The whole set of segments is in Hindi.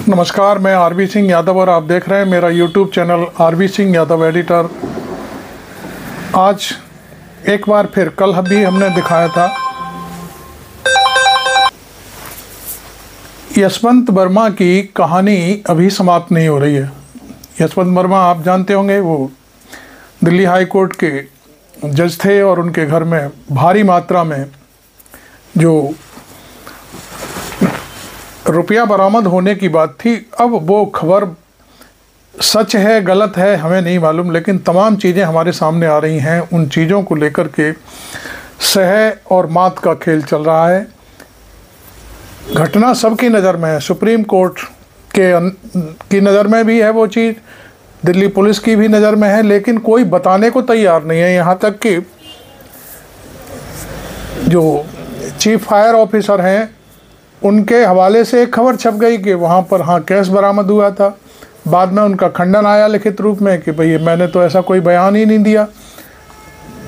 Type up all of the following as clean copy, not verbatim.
नमस्कार, मैं आरबी सिंह यादव और आप देख रहे हैं मेरा YouTube channel R B Singh Yadav editor. आज एक बार फिर कल भी हमने दिखाया था यशवंत वर्मा की कहानी अभी समाप्त नहीं हो रही है। यशवंत वर्मा आप जानते होंगे, वो दिल्ली हाई कोर्ट के जज थे और उनके घर में भारी मात्रा में जो रुपया बरामद होने की बात थी। अब वो खबर सच है गलत है हमें नहीं मालूम, लेकिन तमाम चीज़ें हमारे सामने आ रही हैं। उन चीज़ों को लेकर के सह और मात का खेल चल रहा है। घटना सबकी नज़र में है, सुप्रीम कोर्ट की नज़र में भी है वो चीज़, दिल्ली पुलिस की भी नज़र में है, लेकिन कोई बताने को तैयार नहीं है। यहाँ तक कि जो चीफ फायर ऑफिसर हैं उनके हवाले से एक खबर छप गई कि वहाँ पर कैश बरामद हुआ था। बाद में उनका खंडन आया लिखित रूप में कि भाई मैंने तो ऐसा कोई बयान ही नहीं दिया।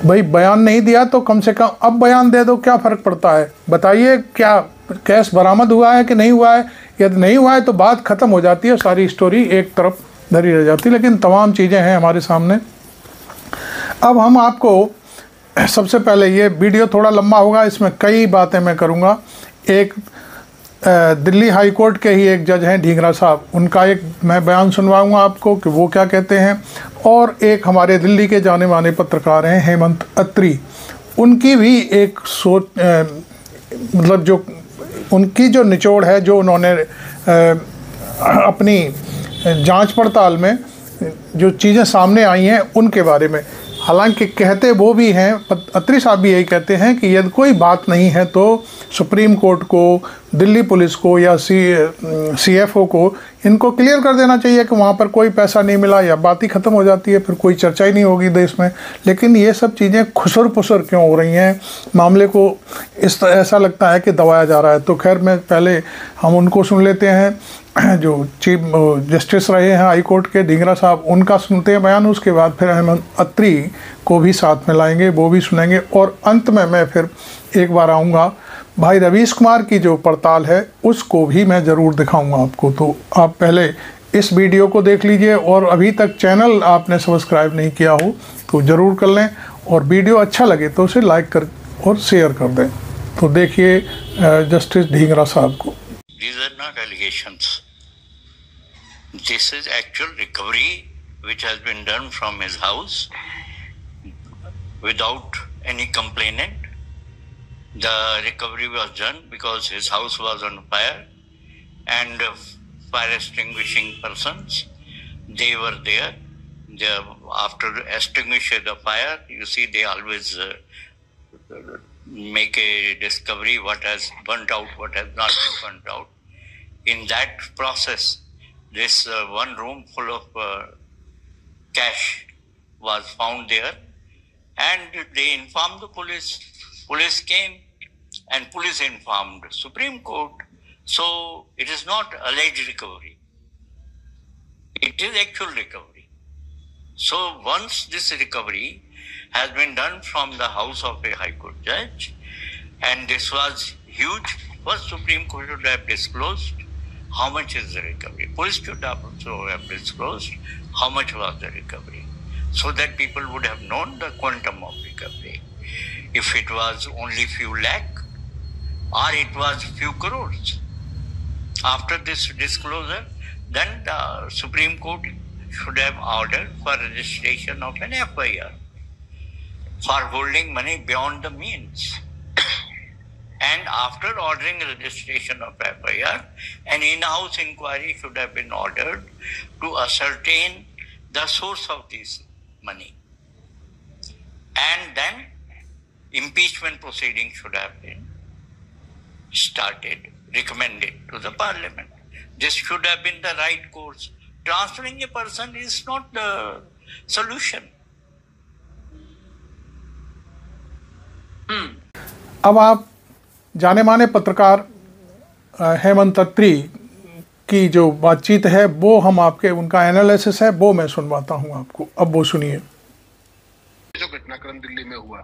भाई बयान नहीं दिया तो कम से कम अब बयान दे दो, क्या फ़र्क पड़ता है? बताइए क्या कैश बरामद हुआ है कि नहीं हुआ है। यदि नहीं हुआ है तो बात ख़त्म हो जाती है, सारी स्टोरी एक तरफ धरी रह जाती है। लेकिन तमाम चीज़ें हैं हमारे सामने। अब हम आपको सबसे पहले, ये वीडियो थोड़ा लंबा होगा, इसमें कई बातें मैं करूँगा। एक दिल्ली हाई कोर्ट के ही एक जज हैं ढींगरा साहब, उनका एक मैं बयान सुनवाऊंगा आपको कि वो क्या कहते हैं। और एक हमारे दिल्ली के जाने माने पत्रकार हैं हेमंत अत्री, उनकी भी एक सोच मतलब जो उनकी जो निचोड़ है, जो उन्होंने अपनी जांच पड़ताल में जो चीज़ें सामने आई हैं उनके बारे में। हालांकि कहते वो भी हैं, अत्री साहब भी यही कहते हैं कि यदि कोई बात नहीं है तो सुप्रीम कोर्ट को, दिल्ली पुलिस को या सीएफओ को इनको क्लियर कर देना चाहिए कि वहाँ पर कोई पैसा नहीं मिला, या बात ही ख़त्म हो जाती है, फिर कोई चर्चा ही नहीं होगी देश में। लेकिन ये सब चीज़ें खुसर पुसर क्यों हो रही हैं? मामले को ऐसा लगता है कि दबाया जा रहा है। तो खैर मैं पहले हम उनको सुन लेते हैं, जो चीफ जस्टिस रहे हैं हाई कोर्ट के ढींगरा साहब, उनका सुनते हैं बयान। उसके बाद फिर हेमंत अत्री को भी साथ में लाएंगे, वो भी सुनेंगे। और अंत में मैं फिर एक बार आऊँगा, भाई रवीश कुमार की जो पड़ताल है उसको भी मैं ज़रूर दिखाऊंगा आपको। तो आप पहले इस वीडियो को देख लीजिए, और अभी तक चैनल आपने सब्सक्राइब नहीं किया हो तो ज़रूर कर लें, और वीडियो अच्छा लगे तो उसे लाइक कर और शेयर कर दें। तो देखिए जस्टिस ढींगरा साहब को। These are not allegations. This is actual recovery which has been done from his house without any complainant. The recovery was done because his house was on fire, and fire extinguishing persons, they were there. After extinguishing the fire, you see they always make a discovery what has burnt out, what has not been burnt out. In that process, this one room full of cash was found there, and they informed the police. Police came and police informed Supreme Court. So it is not alleged recovery. It is actual recovery. So once this recovery has been done from the house of a High Court judge, and this was huge, first Supreme Court should have disclosed how much is the recovery. Police should also have disclosed how much was the recovery, so that people would have known the quantum of recovery. If it was only few lakh or it was few crores. After this disclosure, then the Supreme Court should have ordered for registration of an FIR for holding money beyond the means. And after ordering registration of FIR, an in-house inquiry should have been ordered to ascertain the source of this money. And then impeachment proceedings should have been started, recommended to the parliament. This should have been the right course. Transferring a person is not the solution. अब आप जाने माने पत्रकार हेमंत अत्री की जो बातचीत है वो हम आपके, उनका एनालिसिस है वो मैं सुनवाता हूं आपको। अब वो सुनिए। जो घटनाक्रम दिल्ली में हुआ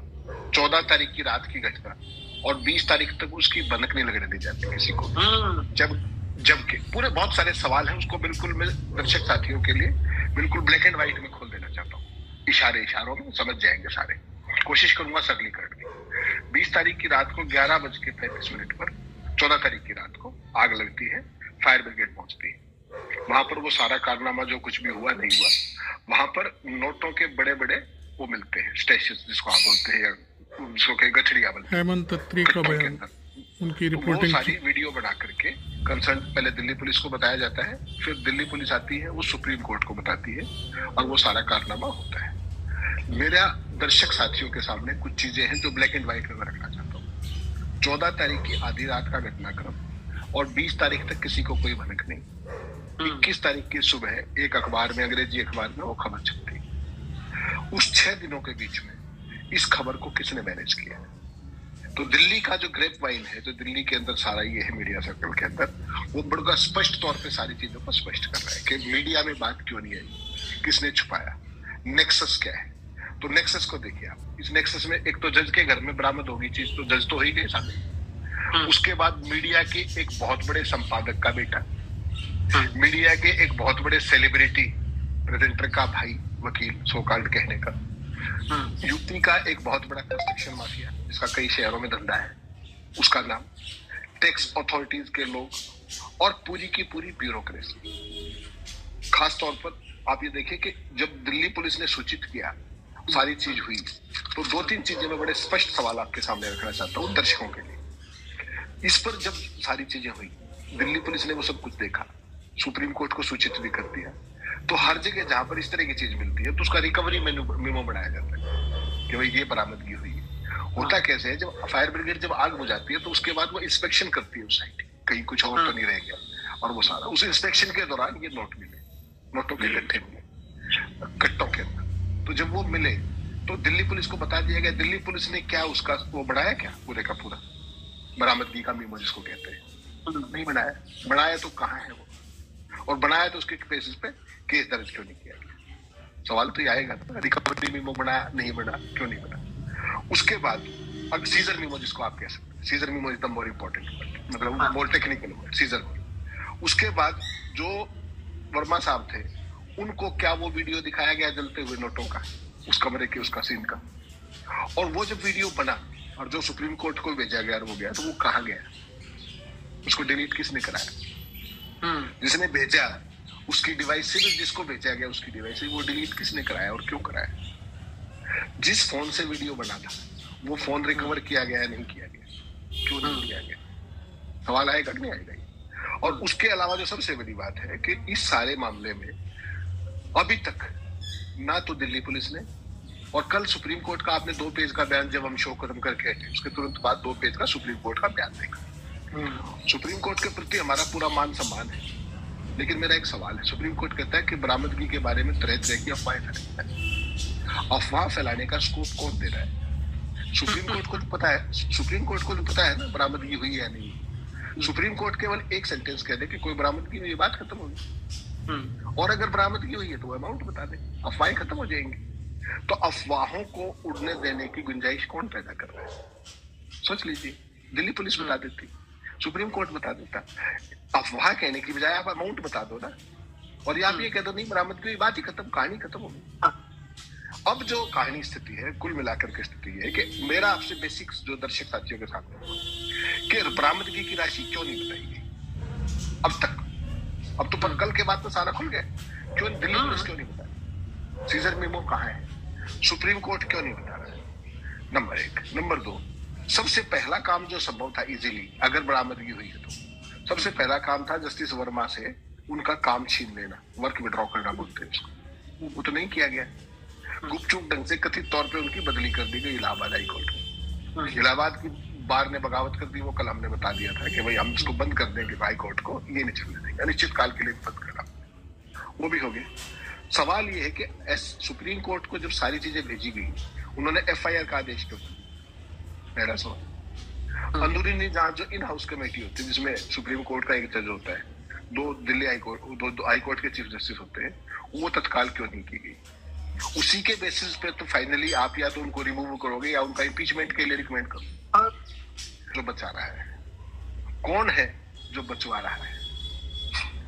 14 तारीख की रात की घटना, और 20 तारीख तक उसकी भनक नहीं लगने दी जाती किसी को। जब जबकि पूरे बहुत सारे सवाल हैं, उसको बिल्कुल मैं दर्शक साथियों के लिए बिल्कुल ब्लैक एंड व्हाइट में खोल देना चाहता हूँ, इशारों में समझ जाएंगे सारे। कोशिश करूंगा सरलीकरण की। 20 तारीख की रात को 11:35 पर 14 तारीख की रात को आग लगती है, फायर ब्रिगेड पहुंचती है। वहां पर वो सारा कारनामा जो कुछ भी हुआ नहीं हुआ, वहां पर नोटों के बड़े बड़े वो मिलते हैं, स्टेशंस जिसको आप बोलते हैं, जिसको कहीं गठरिया बोलते हैं, हेमंत तत्री का बयान, उनकी रिपोर्टिंग, वो सारी वीडियो बना करके कंसर्न पहले दिल्ली पुलिस को बताया जाता है, फिर दिल्ली पुलिस आती है, वो सुप्रीम कोर्ट को बताती है और वो सारा कारनामा होता है। मेरा दर्शक साथियों के सामने कुछ चीजें हैं जो ब्लैक एंड व्हाइट में मैं रखना चाहता हूँ। 14 तारीख की आधी रात का घटनाक्रम और 20 तारीख तक किसी को कोई भनक नहीं। 21 तारीख की सुबह एक अखबार में, अंग्रेजी अखबार में वो खबर छपती है। उस 6 दिनों के बीच में इस खबर को किसने मैनेज किया है? तो दिल्ली का जो ग्रेप वाइन है, जो दिल्ली के अंदर सारा ये है मीडिया सर्कल के अंदर, वो बड़ा स्पष्ट तौर पे सारी चीजों को स्पष्ट कर रहा है कि मीडिया में बात क्यों नहीं आई, किसने छुपाया, नेक्सस क्या है। तो नेक्सस को देखिए आप। इस नेक्सस में एक तो जज के घर में बरामद होगी चीज, तो जज तो हो ही गए सामने। उसके बाद मीडिया के एक बहुत बड़े संपादक का बेटा, मीडिया के एक बहुत बड़े सेलिब्रिटी प्रेजेंटर का भाई, वकील सो कॉल्ड कहने का, यूपी का एक बहुत बड़ा कंस्ट्रक्शन माफिया जिसका कई शहरों में धंधा है, उसका नाम, टैक्स अथॉरिटीज के लोग और पूरी की पूरी ब्यूरोक्रेसी। खास तौर पर आप ये देखिए कि जब दिल्ली पुलिस ने सूचित किया, सारी चीज हुई, तो 2-3 चीजें मैं बड़े स्पष्ट सवाल आपके सामने रखना चाहता हूँ दर्शकों के लिए। इस पर जब सारी चीजें हुई, दिल्ली पुलिस ने वो सब कुछ देखा, सुप्रीम कोर्ट को सूचित भी कर दिया, तो हर जगह जहां पर इस तरह की चीज मिलती है तो उसका रिकवरी मेमो बनाया जाता है कि भाई ये बरामदगी हुई है। होता कैसे है, जब फायर ब्रिगेड जब आग बुझाती है तो उसके बाद वो इंस्पेक्शन करती है उस साइट, कहीं कुछ और तो नहीं रह गया, और वो सारा उस इंस्पेक्शन के दौरान ये नोट मिले, नोटों के गट्ठे मिले कट्टों के अंदर। तो जब वो मिले तो दिल्ली पुलिस को बता दिया गया। दिल्ली पुलिस ने क्या उसका वो बढ़ाया, क्या पूरे का पूरा बरामदगी का मेमो जिसको कहते हैं, नहीं बनाया। बनाया तो कहाँ है वो, और बनाया तो उसके बेसिस पे केस दर्ज क्यों नहीं किया गया? सवाल तो ये आएगा, रिकवरी मेमो बना नहीं बना, क्यों नहीं बना? उसके बाद अब सीजर मेमो जिसको आप कह सकते हैं, seizure memo is the more important, मतलब more technical word, seizure memo. उसके बाद जो वर्मा साहब थे, उनको क्या वो वीडियो दिखाया गया जलते हुए नोटों का, उस कमरे के उसका सीन का, और वो जब वीडियो बना और जो सुप्रीम कोर्ट को भेजा गया और वो गया, तो वो कहाँ गया? उसको डिलीट किसने कराया? जिसने भेजा उसकी डिवाइस से भी, जिसको भेजा गया उसकी डिवाइस से वो डिलीट किसने कराया और क्यों कराया? जिस फोन से वीडियो बना था वो फोन रिकवर किया गया या नहीं किया गया, क्यों नहीं किया गया? सवाल आएगा कि नहीं आएगा? और उसके अलावा जो सबसे बड़ी बात है कि इस सारे मामले में अभी तक ना तो दिल्ली पुलिस ने, और कल सुप्रीम कोर्ट का आपने 2 पेज का बयान जब हम शो खत्म करके हटे, उसके तुरंत बाद 2 पेज का सुप्रीम कोर्ट का बयान देखा। सुप्रीम कोर्ट के प्रति हमारा पूरा मान सम्मान है, लेकिन मेरा एक सवाल है। सुप्रीम कोर्ट कहता है कि बरामदगी के बारे में तरह तरह की अफवाहें फैलाता है। अफवाह फैलाने का स्कोप कौन दे रहा है? सुप्रीम कोर्ट को तो पता है, सुप्रीम कोर्ट को तो पता है ना बरामदगी हुई है या नहीं। सुप्रीम कोर्ट केवल एक सेंटेंस कह दे कि कोई बरामदगी हुई, बात खत्म होगी। और अगर बरामदगी हुई है तो अमाउंट बता दे, अफवाहें खत्म हो जाएंगी। तो अफवाहों को उड़ने देने की गुंजाइश कौन पैदा कर रहा है? सोच लीजिए, दिल्ली पुलिस बता देती, सुप्रीम कोर्ट बता देता। अफवाह कहने की बजाय आप अमाउंट बता दो ना, और ये आप ये कह दो नहीं बरामदगी हुई, बात ही खत्म, कहानी खत्म होगी। अब जो कहानी स्थिति है, कुल मिलाकर के स्थिति है कि मेरा आपसे बेसिक्स जो दर्शक साथियों के सामने कि बरामदगी की राशि क्यों नहीं बताई गई अब तक। अब तो पर कल के बाद तो सारा खुल गया, क्यों दिल्ली पुलिस क्यों नहीं बता? सीजर मेमो कहाँ है? सुप्रीम कोर्ट क्यों नहीं बता रहा है? नंबर 1। नंबर 2, सबसे पहला काम जो संभव था इजीली, अगर बरामदगी हुई है तो सबसे पहला काम था जस्टिस वर्मा से उनका काम छीन लेना, वर्क विड्रॉ करना बोलते हैं उसको। वो तो नहीं किया गया। गुपचुप ढंग से कथित तौर पे उनकी बदली कर दी गई इलाहाबाद हाई कोर्ट में। इलाहाबाद की बार ने बगावत कर दी, वो कल हमने बता दिया था कि भाई हम इसको बंद कर देंगे, हाई कोर्ट को ये नहीं चलने देंगे, अनिश्चित काल के लिए बंद करना। वो भी हो गया। सवाल ये है कि सुप्रीम कोर्ट को जब सारी चीजें भेजी गई, उन्होंने FIR का आदेश क्यों दिया? पहला सवाल। अंदरूनी जांच जो इन हाउस कमेटी होती है, जिसमें सुप्रीम कोर्ट का एक जज होता है, 2 Delhi high court, 2 high court के चीफ जस्टिस होते हैं, वो तत्काल क्यों नहीं की गई? उसी के बेसिस पे तो फाइनली आप या तो उनको रिमूव करोगे या उनका इम्पीचमेंट के लिए रिकमेंड करोगे। जो बचा रहा है कौन है? जो बचवा रहा है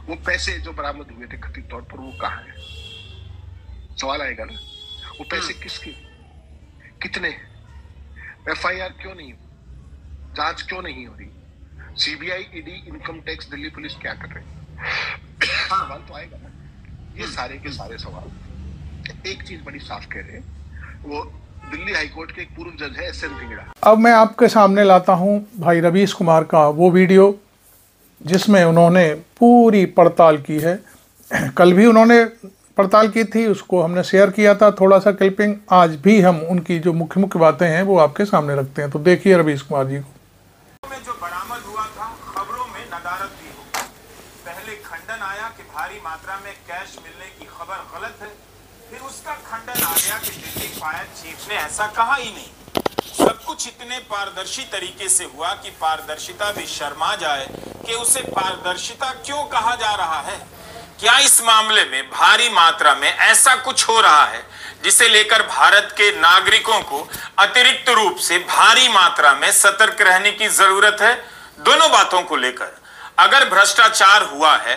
वो पैसे जो बरामद हुए थे कथित तौर पर वो कहाँ है? सवाल आएगा ना, वो पैसे किसके, कितने? एफआईआर क्यों नहीं, जांच क्यों नहीं हो रही? CBI, ED, income tax, Delhi police क्या कर रहे हैं? सवाल तो आएगा ना। ये सारे के सारे सवाल एक चीज बड़ी साफ कह रहे हैं, वो दिल्ली हाईकोर्ट के एक पूर्व जज है एसएन धिंगड़ा। अब मैं आपके सामने लाता हूं भाई रवीश कुमार का वो वीडियो जिसमें उन्होंने पूरी पड़ताल की है। कल भी उन्होंने पड़ताल की थी, उसको हमने शेयर किया था थोड़ा सा क्लिपिंग। आज भी हम उनकी जो मुख्य मुख्य बातें हैं वो आपके सामने रखते हैं। तो देखिए रवीश कुमार जी को। में जो बरामद हुआ था, खबरों में नदारत भी हो। पहले खंडन आया कि भारी मात्रा में कैश मिलने की खबर गलत है, फिर उसका खंडन आ गया कि दिल्ली फायर चीफ ने ऐसा कहा ही नहीं। सब कुछ इतने पारदर्शी तरीके से हुआ कि पारदर्शिता भी शर्मा जाए कि उसे पारदर्शिता क्यों कहा जा रहा है। क्या इस मामले में भारी मात्रा में ऐसा कुछ हो रहा है जिसे लेकर भारत के नागरिकों को अतिरिक्त रूप से भारी मात्रा में सतर्क रहने की जरूरत है? दोनों बातों को लेकर, अगर भ्रष्टाचार हुआ है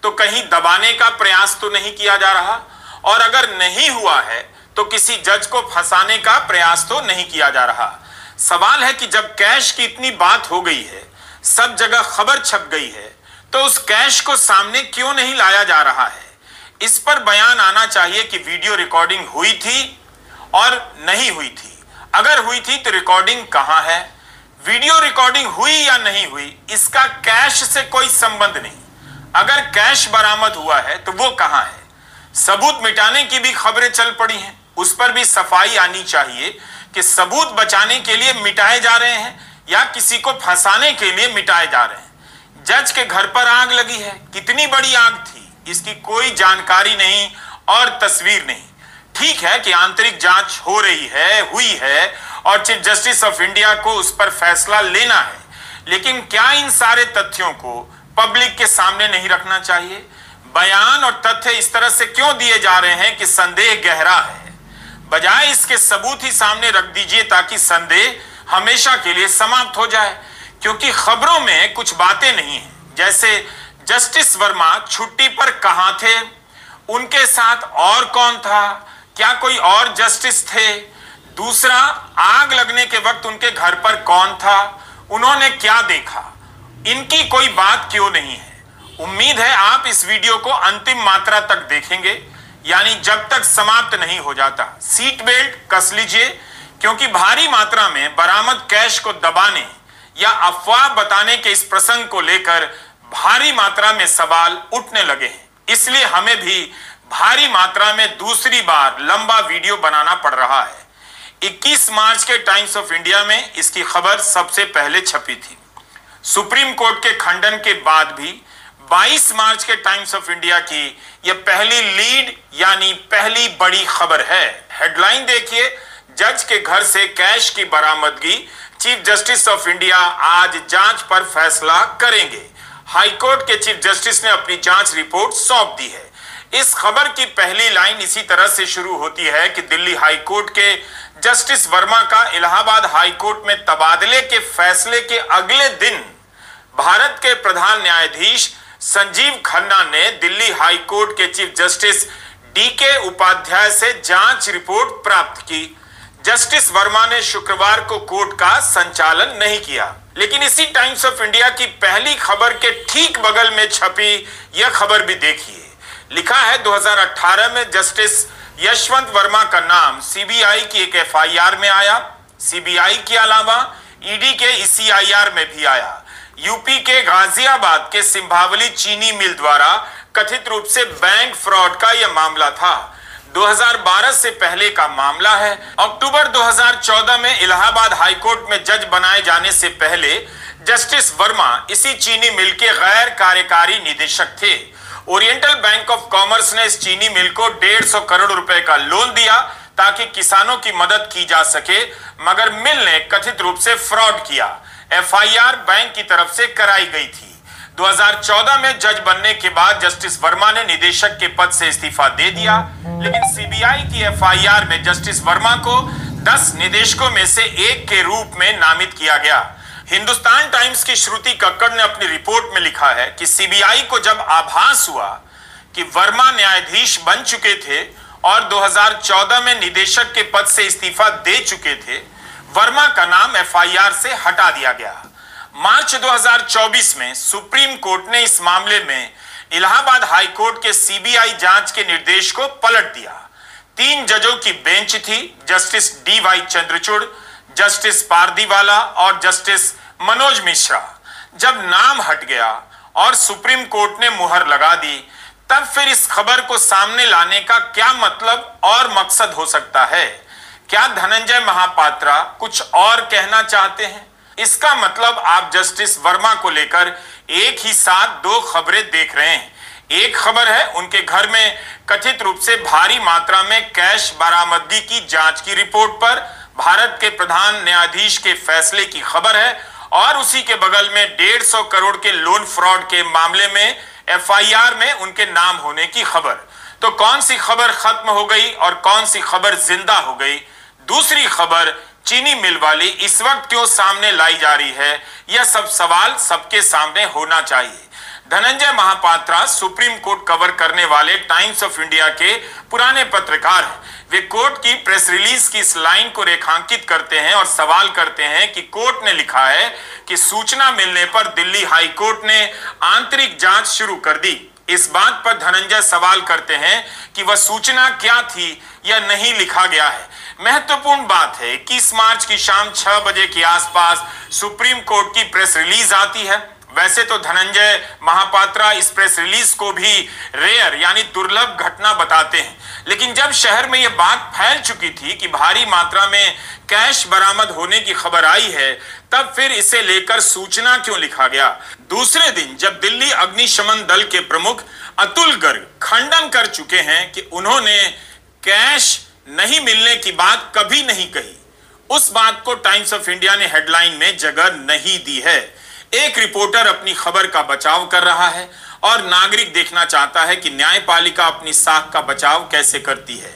तो कहीं दबाने का प्रयास तो नहीं किया जा रहा, और अगर नहीं हुआ है तो किसी जज को फंसाने का प्रयास तो नहीं किया जा रहा। सवाल है कि जब कैश की इतनी बात हो गई है, सब जगह खबर छप गई है, तो उस कैश को सामने क्यों नहीं लाया जा रहा है? इस पर बयान आना चाहिए कि वीडियो रिकॉर्डिंग हुई थी और नहीं हुई थी। अगर हुई थी तो रिकॉर्डिंग कहां है? वीडियो रिकॉर्डिंग हुई या नहीं हुई, इसका कैश से कोई संबंध नहीं। अगर कैश बरामद हुआ है तो वो कहां है? सबूत मिटाने की भी खबरें चल पड़ी हैं, उस पर भी सफाई आनी चाहिए कि सबूत बचाने के लिए मिटाए जा रहे हैं या किसी को फंसाने के लिए मिटाए जा रहे हैं। जज के घर पर आग लगी है, कितनी बड़ी आग थी, इसकी कोई जानकारी नहीं और तस्वीर नहीं। ठीक है कि आंतरिक जांच हो रही है, हुई है, और चीफ जस्टिस ऑफ इंडिया को उस पर फैसला लेना है, लेकिन क्या इन सारे तथ्यों को पब्लिक के सामने नहीं रखना चाहिए? बयान और तथ्य इस तरह से क्यों दिए जा रहे हैं कि संदेह गहरा है? बजाय इसके सबूत ही सामने रख दीजिए ताकि संदेह हमेशा के लिए समाप्त हो जाए। क्योंकि खबरों में कुछ बातें नहीं हैं, जैसे जस्टिस वर्मा छुट्टी पर कहां थे, उनके साथ और कौन था, क्या कोई और जस्टिस थे, दूसरा आग लगने के वक्त उनके घर पर कौन था, उन्होंने क्या देखा, इनकी कोई बात क्यों नहीं है? उम्मीद है आप इस वीडियो को अंतिम मात्रा तक देखेंगे, यानी जब तक समाप्त नहीं हो जाता। सीट बेल्ट कस लीजिए, क्योंकि भारी मात्रा में बरामद कैश को दबाने या अफवाह बताने के इस प्रसंग को लेकर भारी मात्रा में सवाल उठने लगे हैं। इसलिए हमें भी भारी मात्रा में दूसरी बार लंबा वीडियो बनाना पड़ रहा है। 21 मार्च के टाइम्स ऑफ इंडिया में इसकी खबर सबसे पहले छपी थी। सुप्रीम कोर्ट के खंडन के बाद भी 22 मार्च के टाइम्स ऑफ इंडिया की यह पहली लीड यानी पहली बड़ी खबर है। हेडलाइन देखिए, जज के घर से कैश की बरामदगी, चीफ जस्टिस ऑफ इंडिया आज जांच पर फैसला करेंगे। हाईकोर्ट के चीफ जस्टिस ने अपनी जांच रिपोर्ट सौंप दी है। इस खबर की पहली लाइन इसी तरह से शुरू होती है कि दिल्ली हाईकोर्ट के जस्टिस वर्मा का इलाहाबाद हाईकोर्ट में तबादले के फैसले के अगले दिन भारत के प्रधान न्यायाधीश संजीव खन्ना ने दिल्ली हाईकोर्ट के चीफ जस्टिस डीके उपाध्याय से जांच रिपोर्ट प्राप्त की। जस्टिस वर्मा ने शुक्रवार को कोर्ट का संचालन नहीं किया, लेकिन इसी टाइम्स ऑफ इंडिया की पहली खबर के ठीक बगल में छपी यह खबर भी देखिए। लिखा है 2018 में जस्टिस यशवंत वर्मा का नाम सीबीआई की एक एफआईआर में आया। सीबीआई के अलावा ईडी के ईसीआईआर में भी आया। यूपी के गाजियाबाद के सिंभावली चीनी मिल द्वारा कथित रूप से बैंक फ्रॉड का यह मामला था। 2012 से पहले का मामला है। अक्टूबर 2014 में इलाहाबाद हाईकोर्ट में जज बनाए जाने से पहले जस्टिस वर्मा इसी चीनी मिल के गैर कार्यकारी निदेशक थे। ओरिएंटल बैंक ऑफ कॉमर्स ने इस चीनी मिल को 150 करोड़ रुपए का लोन दिया ताकि किसानों की मदद की जा सके, मगर मिल ने कथित रूप से फ्रॉड किया। एफआईआर बैंक की तरफ से कराई गई थी। 2014 में जज बनने के बाद जस्टिस वर्मा ने निदेशक के पद से इस्तीफा दे दिया, लेकिन सीबीआई की एफआईआर में जस्टिस वर्मा को 10 निदेशकों में से एक के रूप में नामित किया गया। हिंदुस्तान टाइम्स की श्रुति कक्कड़ ने अपनी रिपोर्ट में लिखा है कि सीबीआई को जब आभास हुआ कि वर्मा न्यायाधीश बन चुके थे और 2014 में निदेशक के पद से इस्तीफा दे चुके थे, वर्मा का नाम एफआईआर से हटा दिया गया। मार्च 2024 में सुप्रीम कोर्ट ने इस मामले में इलाहाबाद हाई कोर्ट के सीबीआई जांच के निर्देश को पलट दिया। 3 जजों की बेंच थी, justice D.Y.. Chandrachud, justice Pardiwala और जस्टिस मनोज मिश्रा। जब नाम हट गया और सुप्रीम कोर्ट ने मुहर लगा दी, तब फिर इस खबर को सामने लाने का क्या मतलब और मकसद हो सकता है? क्या धनंजय महापात्रा कुछ और कहना चाहते हैं? इसका मतलब आप जस्टिस वर्मा को लेकर एक ही साथ 2 खबरें देख रहे हैं। एक खबर है उनके घर में कथित रूप से भारी मात्रा में कैश बरामदगी की जांच की रिपोर्ट पर भारत के प्रधान न्यायाधीश के फैसले की खबर है, और उसी के बगल में 150 करोड़ के लोन फ्रॉड के मामले में एफआईआर में उनके नाम होने की खबर। तो कौन सी खबर खत्म हो गई और कौन सी खबर जिंदा हो गई? दूसरी खबर चीनी मिल वाली इस वक्त क्यों सामने लाई जा रही है? यह सब सवाल सबके सामने होना चाहिए। Dhananjay Mahapatra Supreme Court cover करने वाले टाइम्स ऑफ इंडिया के पुराने पत्रकार हैं। वे कोर्ट की प्रेस रिलीज की इस लाइन को रेखांकित करते हैं और सवाल करते हैं कि कोर्ट ने लिखा है कि सूचना मिलने पर दिल्ली हाई कोर्ट ने आंतरिक जांच शुरू कर दी। इस बात पर धनंजय सवाल करते हैं कि वह सूचना क्या थी, यह नहीं लिखा गया है। महत्वपूर्ण बात है, 21 मार्च की शाम 6 बजे के आसपास सुप्रीम कोर्ट की प्रेस रिलीज आती है। वैसे तो धनंजय महापात्रा इस प्रेस रिलीज को भी रेयर यानी दुर्लभ घटना बताते हैं, लेकिन जब शहर में यह बात फैल चुकी थी कि भारी मात्रा में कैश बरामद होने की खबर आई है, तब फिर इसे लेकर सूचना क्यों लिखा गया? दूसरे दिन जब दिल्ली अग्निशमन दल के प्रमुख अतुल गर्ग खंडन कर चुके हैं कि उन्होंने कैश नहीं मिलने की बात कभी नहीं कही, उस बात को टाइम्स ऑफ इंडिया ने हेडलाइन में जगह नहीं दी है। एक रिपोर्टर अपनी खबर का बचाव कर रहा है और नागरिक देखना चाहता है कि न्यायपालिका अपनी साख का बचाव कैसे करती है।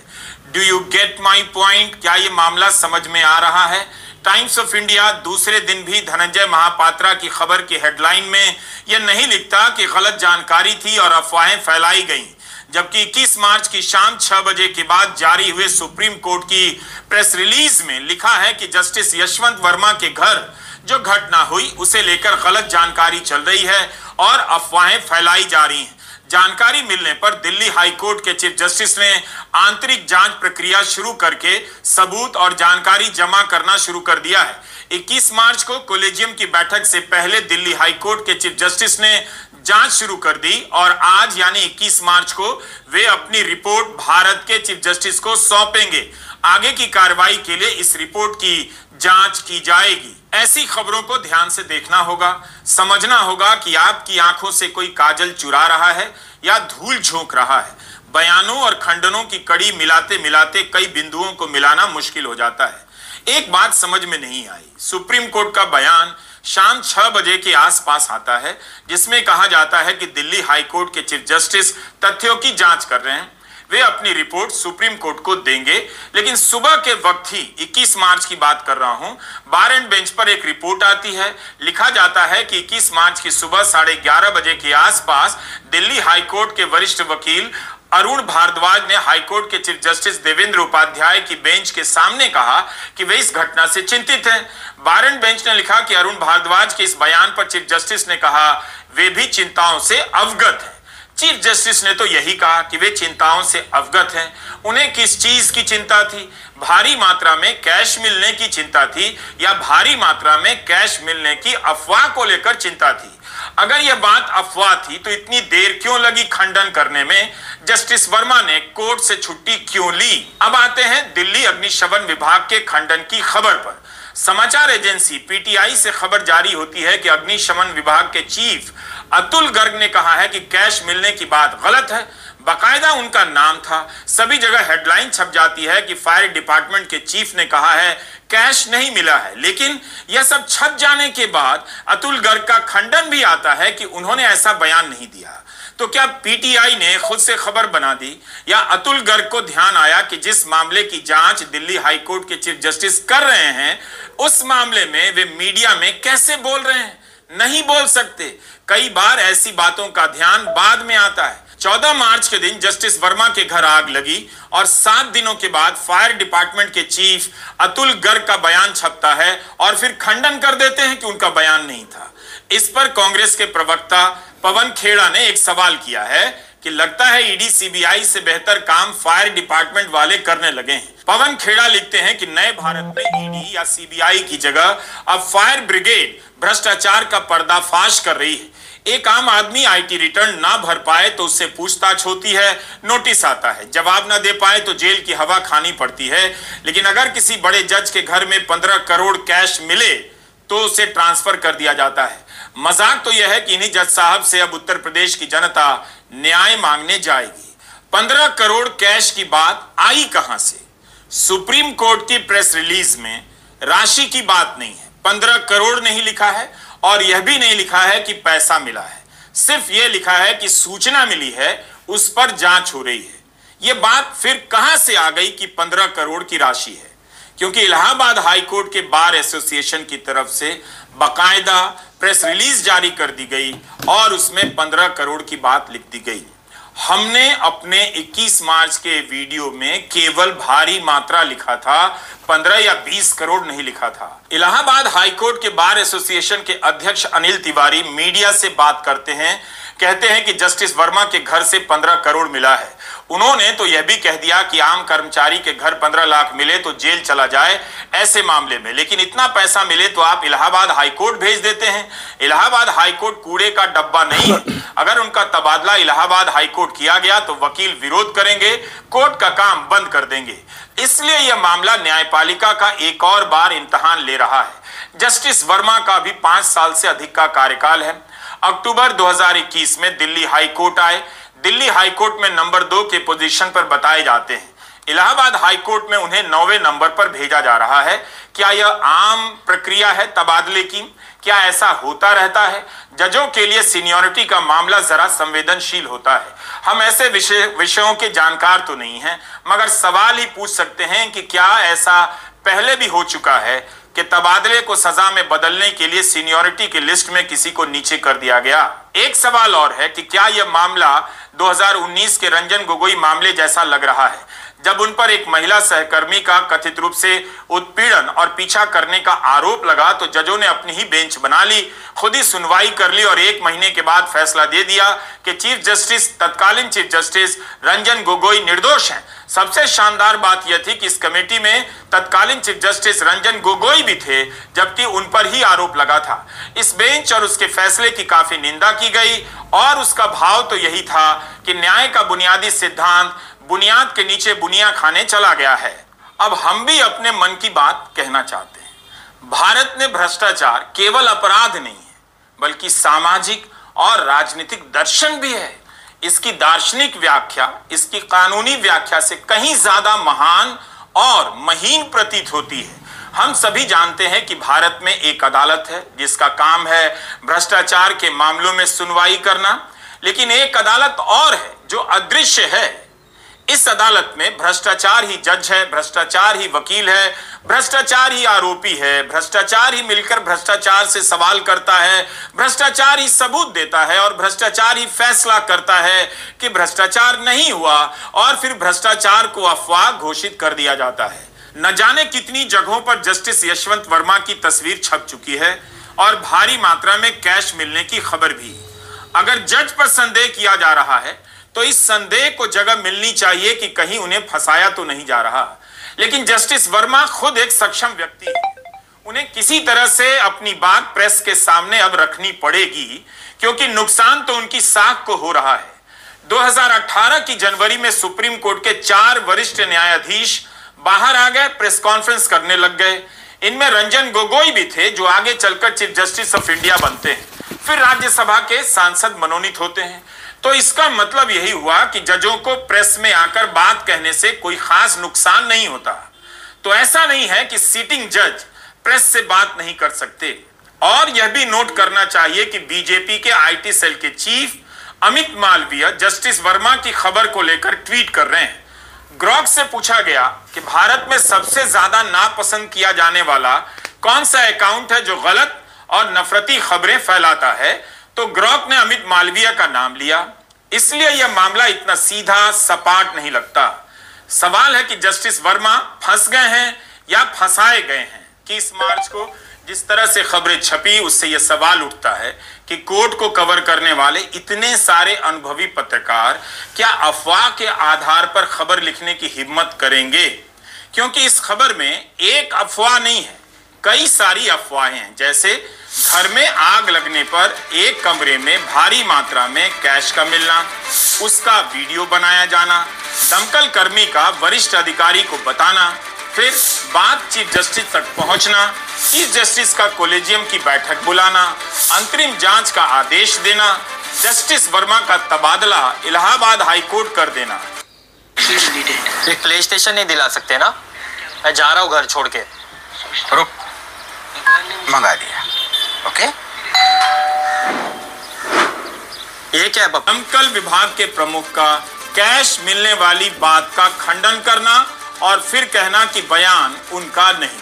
Do you get my point? क्या यह मामला समझ में आ रहा है? टाइम्स ऑफ इंडिया दूसरे दिन भी धनंजय महापात्रा की खबर की हेडलाइन में यह नहीं लिखता कि गलत जानकारी थी और अफवाहें फैलाई गईं, जबकि 21 मार्च की शाम 6 बजे के बाद जारी हुए सुप्रीम कोर्ट की प्रेस रिलीज में लिखा है कि जस्टिस यशवंत वर्मा के घर जो घटना हुई उसे लेकर गलत जानकारी चल रही है और अफवाहें फैलाई जा रही हैं। जानकारी मिलने पर दिल्ली हाई कोर्ट के चीफ जस्टिस ने आंतरिक जांच प्रक्रिया शुरू करके सबूत और जानकारी जमा करना शुरू कर दिया है। 21 मार्च को कोलेजियम की बैठक से पहले दिल्ली हाई कोर्ट के चीफ जस्टिस ने जांच शुरू कर दी और आज यानी 21 मार्च को वे अपनी रिपोर्ट भारत के चीफ जस्टिस को सौंपेंगे। आगे की कार्रवाई के लिए इस रिपोर्ट की जांच की जाएगी। ऐसी खबरों को ध्यान से देखना होगा, समझना होगा कि आपकी आंखों से कोई काजल चुरा रहा है या धूल झोंक रहा है। बयानों और खंडनों की कड़ी मिलाते मिलाते कई बिंदुओं को मिलाना मुश्किल हो जाता है। एक बात समझ में नहीं आई, सुप्रीम कोर्ट का बयान शाम 6 बजे के आसपास आता है, जिसमें कहा जाता है कि दिल्ली हाई कोर्ट के चीफ जस्टिस तथ्यों की जांच कर रहे हैं। वे अपनी रिपोर्ट सुप्रीम कोर्ट को देंगे, लेकिन सुबह के वक्त ही 21 मार्च की बात कर रहा हूं, बार एंड बेंच पर एक रिपोर्ट आती है। लिखा जाता है कि 21 मार्च की सुबह 11:30 बजे के आसपास दिल्ली हाई कोर्ट के वरिष्ठ वकील अरुण भारद्वाज ने हाईकोर्ट के चीफ जस्टिस देवेंद्र उपाध्याय की बेंच के सामने कहा कि वे इस घटना से चिंतित हैं। बार एंड बेंच ने लिखा कि अरुण भारद्वाज के इस बयान पर चीफ जस्टिस ने कहा वे भी चिंताओं से अवगत हैं। चीफ जस्टिस ने तो यही कहा कि वे चिंताओं से अवगत हैं। उन्हें किस चीज की चिंता थी? भारी मात्रा में कैश मिलने की चिंता थी या भारी मात्रा में कैश मिलने की अफवाह को लेकर चिंता थी? अगर यह बात अफवाह थी तो इतनी देर क्यों लगी खंडन करने में? जस्टिस वर्मा ने कोर्ट से छुट्टी क्यों ली? अब आते हैं दिल्ली अग्निशमन विभाग के खंडन की खबर पर। समाचार एजेंसी पीटीआई से खबर जारी होती है कि अग्निशमन विभाग के चीफ अतुल गर्ग ने कहा है कि कैश मिलने की बात गलत है। बाकायदा उनका नाम था, सभी जगह हेडलाइन छप जाती है कि फायर डिपार्टमेंट के चीफ ने कहा है कैश नहीं मिला है। लेकिन यह सब छप जाने के बाद अतुल गर्ग का खंडन भी आता है कि उन्होंने ऐसा बयान नहीं दिया। तो क्या पीटीआई ने खुद से खबर बना दी, या अतुल गर्ग को ध्यान आया कि जिस मामले की जांच दिल्ली हाईकोर्ट के चीफ जस्टिस कर रहे हैं उस मामले में वे मीडिया में कैसे बोल रहे हैं? नहीं बोल सकते। कई बार ऐसी बातों का ध्यान बाद में आता है। 14 मार्च के दिन जस्टिस वर्मा के घर आग लगी और 7 दिनों के बाद फायर डिपार्टमेंट के चीफ अतुल गर्ग का बयान छपता है और फिर खंडन कर देते हैं कि उनका बयान नहीं था। इस पर कांग्रेस के प्रवक्ता पवन खेड़ा ने एक सवाल किया है कि लगता है ईडी सीबीआई से बेहतर काम फायर डिपार्टमेंट वाले करने लगे हैं। पवन खेड़ा लिखते हैं कि नए भारत में ईडी या सीबीआई की जगह अब फायर ब्रिगेड भ्रष्टाचार का पर्दाफाश कर रही है। एक आम आदमी आईटी रिटर्न ना भर पाए तो उससे पूछताछ होती है, नोटिस आता है, जवाब ना दे पाए तो जेल की हवा खानी पड़ती है। लेकिन अगर किसी बड़े जज के घर में 15 करोड़ कैश मिले तो उसे ट्रांसफर कर दिया जाता है। मजाक तो यह है कि इन्हीं जज साहब से अब उत्तर प्रदेश की जनता न्याय मांगने जाएगी। 15 करोड़ कैश की बात आई कहां से? सुप्रीम कोर्ट की प्रेस रिलीज में राशि की बात नहीं है, 15 करोड़ नहीं लिखा है और यह भी नहीं लिखा है कि पैसा मिला है। सिर्फ यह लिखा है कि सूचना मिली है, उस पर जांच हो रही है। यह बात फिर कहां से आ गई कि 15 करोड़ की राशि है? क्योंकि इलाहाबाद हाईकोर्ट के बार एसोसिएशन की तरफ से बाकायदा प्रेस रिलीज जारी कर दी गई और उसमें 15 करोड़ की बात लिख दी गई। हमने अपने 21 मार्च के वीडियो में केवल भारी मात्रा लिखा था, 15 या 20 करोड़ नहीं लिखा था। इलाहाबाद हाईकोर्ट के बार एसोसिएशन के अध्यक्ष अनिल तिवारी मीडिया से बात करते हैं, कहते हैं कि जस्टिस वर्मा के घर से 15 करोड़ मिला है। उन्होंने तो यह भी कह दिया कि आम कर्मचारी के घर 15 लाख मिले तो जेल चला जाए ऐसे मामले में, लेकिन इतना पैसा मिले तो आप इलाहाबाद हाईकोर्ट भेज देते हैं। इलाहाबाद हाईकोर्ट कूड़े का डब्बा नहीं है। अगर उनका तबादला इलाहाबाद हाईकोर्ट किया गया तो वकील विरोध करेंगे, कोर्ट का काम बंद कर देंगे। इसलिए यह मामला न्यायपालिका का एक और बार इम्तिहान ले रहा है। जस्टिस वर्मा का भी 5 साल से अधिक का कार्यकाल है। अक्टूबर 2021 में दिल्ली हाईकोर्ट आए। दिल्ली हाईकोर्ट में नंबर 2 के पोजीशन पर बताए जाते हैं। इलाहाबाद हाईकोर्ट में उन्हें 9वें नंबर पर भेजा जा रहा है। क्या यह आम प्रक्रिया है तबादले की? क्या ऐसा होता रहता है? जजों के लिए सीनियरिटी का मामला जरा संवेदनशील होता है। हम ऐसे विषयों के जानकार तो नहीं हैं, मगर सवाल ही पूछ सकते हैं कि क्या ऐसा पहले भी हो चुका है कि तबादले को सजा में बदलने के लिए सीनियरिटी की लिस्ट में किसी को नीचे कर दिया गया? एक सवाल और है कि क्या यह मामला 2019 के रंजन गोगोई मामले जैसा लग रहा है, जब उन पर एक महिला सहकर्मी का कथित रूप से उत्पीड़न और पीछा करने का आरोप लगा तो जजों ने अपनी ही बेंच बना ली, खुद ही सुनवाई कर ली और 1 महीने के बाद फैसला दे दिया कि तत्कालीन चीफ जस्टिस रंजन गोगोई निर्दोष हैं। सबसे शानदार बात यह थी कि इस कमेटी में तत्कालीन चीफ जस्टिस रंजन गोगोई भी थे, जबकि उन पर ही आरोप लगा था। इस बेंच और उसके फैसले की काफी निंदा की गई और उसका भाव तो यही था कि न्याय का बुनियादी सिद्धांत बुनियाद के नीचे बुनिया खाने चला गया है। अब हम भी अपने मन की बात कहना चाहते हैं। भारत में भ्रष्टाचार केवल अपराध नहीं है, बल्कि सामाजिक और राजनीतिक दर्शन भी है। इसकी दार्शनिक व्याख्या इसकी कानूनी व्याख्या से कहीं ज्यादा महान और महीन प्रतीत होती है। हम सभी जानते हैं कि भारत में एक अदालत है जिसका काम है भ्रष्टाचार के मामलों में सुनवाई करना, लेकिन एक अदालत और है जो अदृश्य है। इस अदालत में भ्रष्टाचार ही जज है, भ्रष्टाचार ही वकील है, भ्रष्टाचार ही आरोपी है, भ्रष्टाचार ही मिलकर भ्रष्टाचार से सवाल करता है, भ्रष्टाचार ही सबूत देता है और भ्रष्टाचार ही फैसला करता है कि भ्रष्टाचार नहीं हुआ और फिर भ्रष्टाचार को अफवाह घोषित कर दिया जाता है। न जाने कितनी जगहों पर जस्टिस यशवंत वर्मा की तस्वीर छप चुकी है और भारी मात्रा में कैश मिलने की खबर भी। अगर जज पर संदेह किया जा रहा है तो इस संदेह को जगह मिलनी चाहिए कि कहीं उन्हें फंसाया तो नहीं जा रहा। लेकिन जस्टिस वर्मा खुद एक सक्षम व्यक्ति है, उन्हें किसी तरह से अपनी बात प्रेस के सामने अब रखनी पड़ेगी, क्योंकि नुकसान तो उनकी साख को हो रहा है। 2018 की जनवरी में सुप्रीम कोर्ट के 4 वरिष्ठ न्यायाधीश बाहर आ गए, प्रेस कॉन्फ्रेंस करने लग गए। इनमें रंजन गोगोई भी थे जो आगे चलकर चीफ जस्टिस ऑफ इंडिया बनते हैं, फिर राज्यसभा के सांसद मनोनीत होते हैं। तो इसका मतलब यही हुआ कि जजों को प्रेस में आकर बात कहने से कोई खास नुकसान नहीं होता। तो ऐसा नहीं है कि सिटिंग जज प्रेस से बात नहीं कर सकते। और यह भी नोट करना चाहिए कि बीजेपी के आईटी सेल के चीफ अमित मालवीय जस्टिस वर्मा की खबर को लेकर ट्वीट कर रहे हैं। ग्रॉक से पूछा गया कि भारत में सबसे ज्यादा नापसंद किया जाने वाला कौन सा अकाउंट है जो गलत और नफरती खबरें फैलाता है, तो ग्रॉक ने अमित मालवीय का नाम लिया। इसलिए यह मामला इतना सीधा सपाट नहीं लगता। सवाल है कि जस्टिस वर्मा फंस गए हैं या फंसाए गए हैं। कि इस मार्च को जिस तरह से खबरें छपी, उससे यह सवाल उठता है कि कोर्ट को कवर करने वाले इतने सारे अनुभवी पत्रकार क्या अफवाह के आधार पर खबर लिखने की हिम्मत करेंगे? क्योंकि इस खबर में एक अफवाह नहीं है, कई सारी अफवाहें हैं। जैसे घर में आग लगने पर एक कमरे में भारी मात्रा में कैश का मिलना, उसका वीडियो बनाया जाना, दमकल कर्मी का वरिष्ठ अधिकारी को बताना, फिर बात चीफ जस्टिस तक पहुंचना, चीफ जस्टिस का कोलेजियम की बैठक बुलाना, अंतरिम जांच का आदेश देना, जस्टिस वर्मा का तबादला इलाहाबाद हाई कोर्ट कर देना। एक प्ले स्टेशन नहीं दिला सकते ना? मैं जा रहा हूँ घर छोड़ के। रुक, मंगा दिया। ओके, ये क्या है पापा? दमकल विभाग के प्रमुख का कैश मिलने वाली बात का खंडन करना और फिर कहना कि बयान उनका नहीं।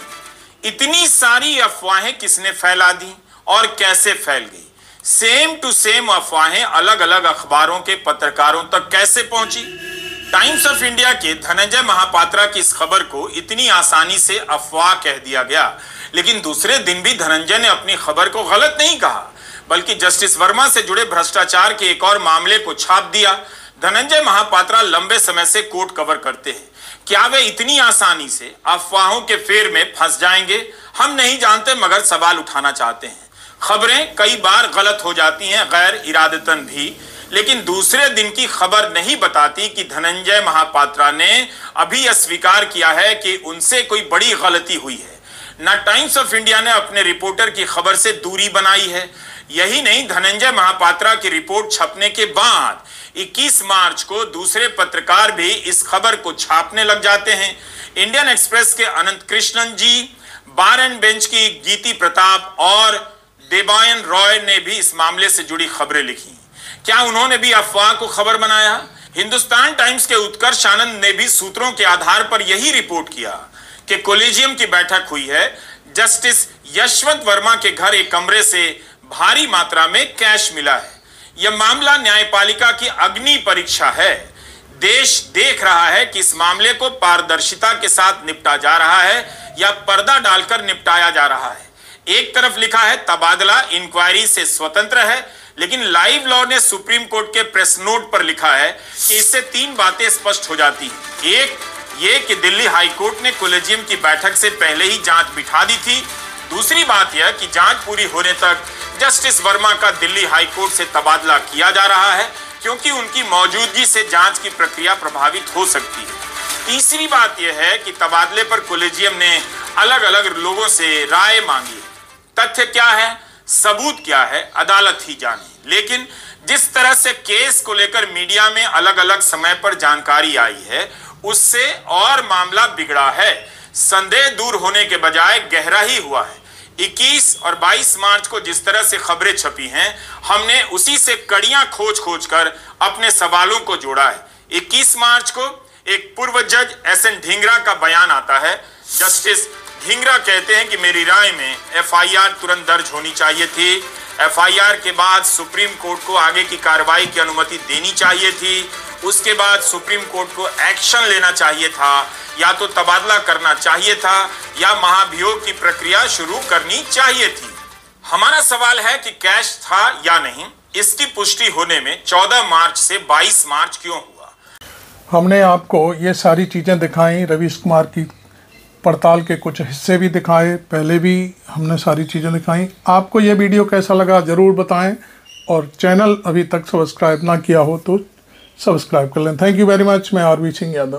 इतनी सारी अफवाहें किसने फैला दी और कैसे फैल गई? सेम टू सेम अफवाहें अलग अलग अखबारों के पत्रकारों तक कैसे पहुंची? टाइम्स ऑफ इंडिया के धनंजय महापात्रा की इस खबर को इतनी आसानी से अफवाह कह दिया गया, लेकिन दूसरे दिन भी धनंजय ने अपनी खबर को गलत नहीं कहा, बल्कि जस्टिस वर्मा से जुड़े भ्रष्टाचार के एक और मामले को छाप दिया। धनंजय महापात्रा लंबे समय से कोर्ट कवर करते हैं। क्या वे इतनी आसानी से अफवाहों के फेर में फंस जाएंगे? हम नहीं जानते, मगर सवाल उठाना चाहते हैं। खबरें कई बार गलत हो जाती हैं, गैर इरादतन भी, लेकिन दूसरे दिन की खबर नहीं बताती कि धनंजय महापात्रा ने अभी यह स्वीकार किया है कि उनसे कोई बड़ी गलती हुई है। ना टाइम्स ऑफ इंडिया ने अपने रिपोर्टर की खबर से दूरी बनाई है। यही नहीं, धनंजय महापात्रा की रिपोर्ट छपने के बाद 21 मार्च को दूसरे पत्रकार भी इस खबर को छापने लग जाते हैं। इंडियन एक्सप्रेस के अनंत कृष्णन जी, बार एंड बेंच की गीति प्रताप और देबायन रॉय ने भी इस मामले से जुड़ी खबरें लिखी। क्या उन्होंने भी अफवाह को खबर बनाया? हिंदुस्तान टाइम्स के उत्कर्ष आनंद ने भी सूत्रों के आधार पर यही रिपोर्ट किया कि कोलेजियम की बैठक हुई है। जस्टिस यशवंत वर्मा के घर एक कमरे से भारी मात्रा में कैश मिला है। यह मामला न्यायपालिका की अग्नि परीक्षा है। देश देख रहा है कि इस मामले को पारदर्शिता के साथ निपटा जा रहा है या पर्दा डालकर निपटाया जा रहा है। एक तरफ लिखा है तबादला इंक्वायरी से स्वतंत्र है, लेकिन लाइव लॉ ने सुप्रीम कोर्ट के प्रेस नोट पर लिखा है कि इससे 3 बातें स्पष्ट हो जाती हैं। एक ये कि दिल्ली हाई कोर्ट ने कोलेजियम की बैठक से पहले ही जांच बिठा दी थी। दूसरी बात यह कि जांच पूरी होने तक जस्टिस वर्मा का दिल्ली हाई कोर्ट से तबादला किया जा रहा है, क्योंकि उनकी मौजूदगी से जांच की प्रक्रिया प्रभावित हो सकती है। तीसरी बात यह है कि तबादले पर कोलेजियम ने अलग अलग लोगों से राय मांगी। तथ्य क्या है, सबूत क्या है, अदालत ही जाने। लेकिन जिस तरह से केस को लेकर मीडिया में अलग अलग समय पर जानकारी आई है, उससे और मामला बिगड़ा है। संदेह दूर होने के बजाय गहरा ही हुआ है। 21 और 22 मार्च को जिस तरह से खबरें छपी हैं, हमने उसी से कड़ियां खोज खोज कर अपने सवालों को जोड़ा है। 21 मार्च को एक पूर्व जज एसएन ढींगरा का बयान आता है। जस्टिस ढींगरा कहते हैं कि मेरी राय में एफआईआर तुरंत दर्ज होनी चाहिए थी। एफआईआर के बाद सुप्रीम कोर्ट को आगे की कार्रवाई की अनुमति देनी चाहिए थी। उसके बाद सुप्रीम कोर्ट को एक्शन लेना चाहिए था, या तो तबादला करना चाहिए था या महाभियोग की प्रक्रिया शुरू करनी चाहिए थी। हमारा सवाल है कि कैश था या नहीं, इसकी पुष्टि होने में 14 मार्च से 22 मार्च क्यों हुआ? हमने आपको ये सारी चीज़ें दिखाई, रवीश कुमार की पड़ताल के कुछ हिस्से भी दिखाए, पहले भी हमने सारी चीज़ें दिखाई। आपको ये वीडियो कैसा लगा ज़रूर बताएं, और चैनल अभी तक सब्सक्राइब ना किया हो तो सब्सक्राइब कर लें। Thank you very much. मैं आरवी सिंह यादव।